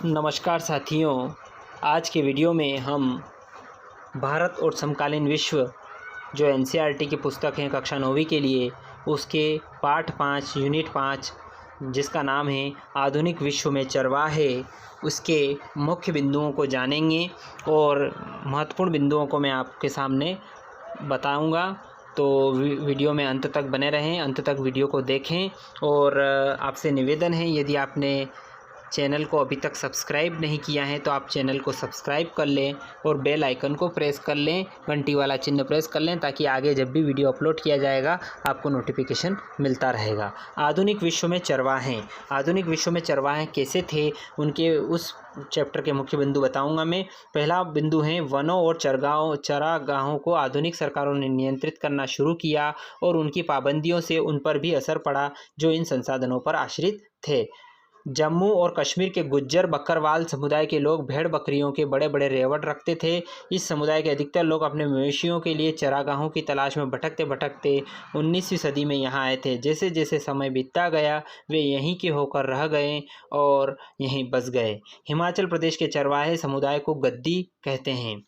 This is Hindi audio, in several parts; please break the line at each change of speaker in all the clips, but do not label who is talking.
नमस्कार साथियों, आज के वीडियो में हम भारत और समकालीन विश्व जो एनसीईआरटी की पुस्तक है कक्षा 9वीं के लिए, उसके पाठ 5 यूनिट 5 जिसका नाम है आधुनिक विश्व में चरवाहे, उसके मुख्य बिंदुओं को जानेंगे और महत्वपूर्ण बिंदुओं को मैं आपके सामने बताऊंगा। तो वीडियो में अंत तक बने रहें, अंत तक वीडियो को देखें। और आपसे निवेदन है, यदि आपने चैनल को अभी तक सब्सक्राइब नहीं किया है तो आप चैनल को सब्सक्राइब कर लें और बेल आइकन को प्रेस कर लें, घंटी वाला चिन्ह प्रेस कर लें, ताकि आगे जब भी वीडियो अपलोड किया जाएगा आपको नोटिफिकेशन मिलता रहेगा। आधुनिक विश्व में चरवाहे, आधुनिक विश्व में चरवाहे कैसे थे, उनके उस चैप्टर के मुख्य बिंदु बताऊंगा मैं। पहला बिंदु है वनों और चरागाहों को आधुनिक सरकारों ने नियंत्रित करना शुरू किया और उनकी पाबंदियों से उन पर भी असर पड़ा जो इन संसाधनों पर आश्रित थे। जम्मू और कश्मीर के गुज्जर बकरवाल समुदाय के लोग भेड़ बकरियों के बड़े बड़े रेवड़ रखते थे। इस समुदाय के अधिकतर लोग अपने मवेशियों के लिए चरागाहों की तलाश में भटकते भटकते 19वीं सदी में यहाँ आए थे। जैसे जैसे समय बीतता गया वे यहीं के होकर रह गए और यहीं बस गए। हिमाचल प्रदेश के चरवाहे समुदाय को गद्दी कहते हैं।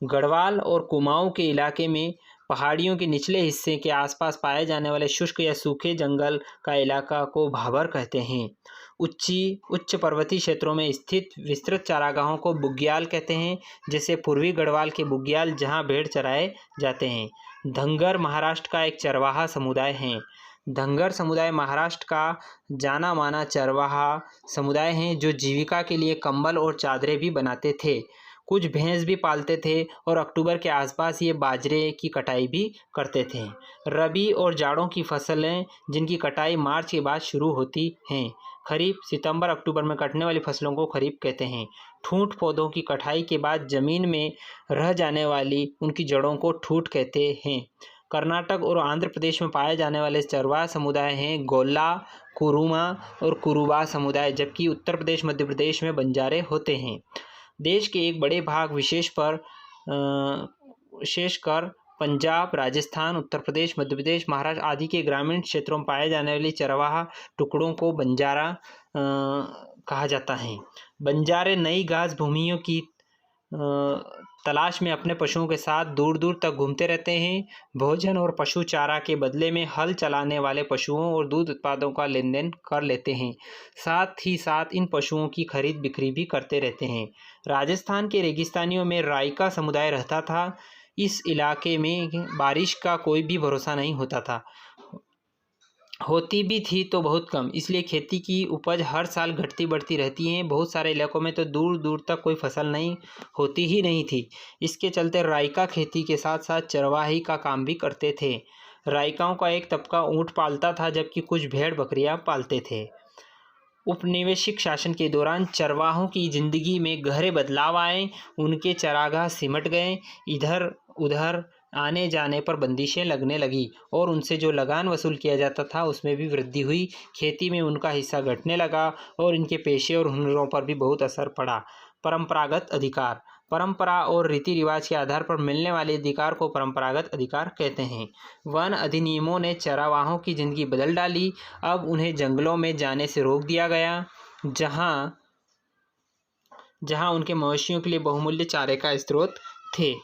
गढ़वाल और कुमाऊं के इलाके में पहाड़ियों के निचले हिस्से के आसपास पाए जाने वाले शुष्क या सूखे जंगल का इलाका को भाबर कहते हैं। उच्च पर्वतीय क्षेत्रों में स्थित विस्तृत चारागाहों को बुग्याल कहते हैं, जैसे पूर्वी गढ़वाल के बुग्याल जहां भेड़ चराए जाते हैं। धंगर महाराष्ट्र का एक चरवाहा समुदाय है। धंगर समुदाय महाराष्ट्र का जाना माना चरवाहा समुदाय है जो जीविका के लिए कंबल और चादरें भी बनाते थे। कुछ भैंस भी पालते थे और अक्टूबर के आसपास ये बाजरे की कटाई भी करते थे। रबी और जाड़ों की फसलें जिनकी कटाई मार्च के बाद शुरू होती हैं। खरीफ सितंबर अक्टूबर में कटने वाली फसलों को खरीफ कहते हैं। ठूंठ पौधों की कटाई के बाद जमीन में रह जाने वाली उनकी जड़ों को ठूंठ कहते हैं। कर्नाटक और आंध्र प्रदेश में पाए जाने वाले चरवाहा समुदाय हैं गोल्ला, कुरुमा और कुरुबा समुदाय, जबकि उत्तर प्रदेश मध्य प्रदेश में बंजारे होते हैं। देश के एक बड़े भाग विशेषकर पंजाब, राजस्थान, उत्तर प्रदेश, मध्य प्रदेश, महाराष्ट्र आदि के ग्रामीण क्षेत्रों में पाए जाने वाले चरवाहा टुकड़ों को बंजारा कहा जाता है। बंजारे नई घास भूमियों की तलाश में अपने पशुओं के साथ दूर दूर तक घूमते रहते हैं। भोजन और पशु चारा के बदले में हल चलाने वाले पशुओं और दूध उत्पादों का लेन देन कर लेते हैं। साथ ही साथ इन पशुओं की खरीद बिक्री भी करते रहते हैं। राजस्थान के रेगिस्तानियों में राइका समुदाय रहता था। इस इलाके में बारिश का कोई भी भरोसा नहीं होता था, होती भी थी तो बहुत कम, इसलिए खेती की उपज हर साल घटती बढ़ती रहती है। बहुत सारे इलाकों में तो दूर दूर तक कोई फसल नहीं होती ही नहीं थी। इसके चलते राइका खेती के साथ साथ चरवाही का काम भी करते थे। राइकाओं का एक तबका ऊँट पालता था, जबकि कुछ भेड़ बकरियां पालते थे। उपनिवेशिक शासन के दौरान चरवाहों की जिंदगी में गहरे बदलाव आए। उनके चरागाह सिमट गए। इधर उधर आने जाने पर बंदिशें लगने लगी और उनसे जो लगान वसूल किया जाता था उसमें भी वृद्धि हुई। खेती में उनका हिस्सा घटने लगा और इनके पेशे और हुनरों पर भी बहुत असर पड़ा। परंपरागत अधिकार, परंपरा और रीति रिवाज के आधार पर मिलने वाले अधिकार को परंपरागत अधिकार कहते हैं। वन अधिनियमों ने चरवाहों की जिंदगी बदल डाली। अब उन्हें जंगलों में जाने से रोक दिया गया, जहां उनके मवेशियों के लिए बहुमूल्य चारे का स्रोत थे।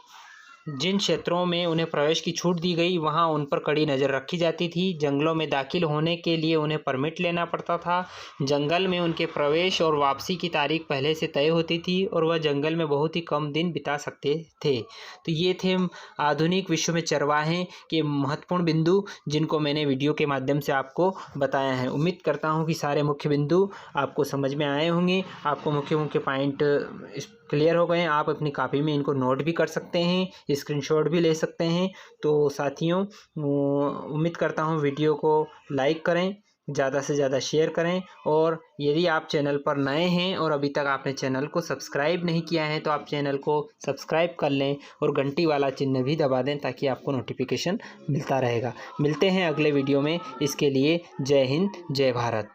जिन क्षेत्रों में उन्हें प्रवेश की छूट दी गई वहां उन पर कड़ी नज़र रखी जाती थी। जंगलों में दाखिल होने के लिए उन्हें परमिट लेना पड़ता था। जंगल में उनके प्रवेश और वापसी की तारीख पहले से तय होती थी और वह जंगल में बहुत ही कम दिन बिता सकते थे। तो ये थे आधुनिक विश्व में चरवाहे के महत्वपूर्ण बिंदु, जिनको मैंने वीडियो के माध्यम से आपको बताया है। उम्मीद करता हूँ कि सारे मुख्य बिंदु आपको समझ में आए होंगे, आपको मुख्य मुख्य पॉइंट क्लियर हो गए। आप अपनी कॉपी में इनको नोट भी कर सकते हैं, स्क्रीनशॉट भी ले सकते हैं। तो साथियों, उम्मीद करता हूँ वीडियो को लाइक करें, ज़्यादा से ज़्यादा शेयर करें, और यदि आप चैनल पर नए हैं और अभी तक आपने चैनल को सब्सक्राइब नहीं किया है तो आप चैनल को सब्सक्राइब कर लें और घंटी वाला चिन्ह भी दबा दें, ताकि आपको नोटिफिकेशन मिलता रहेगा। मिलते हैं अगले वीडियो में। इसके लिए जय हिंद, जय भारत।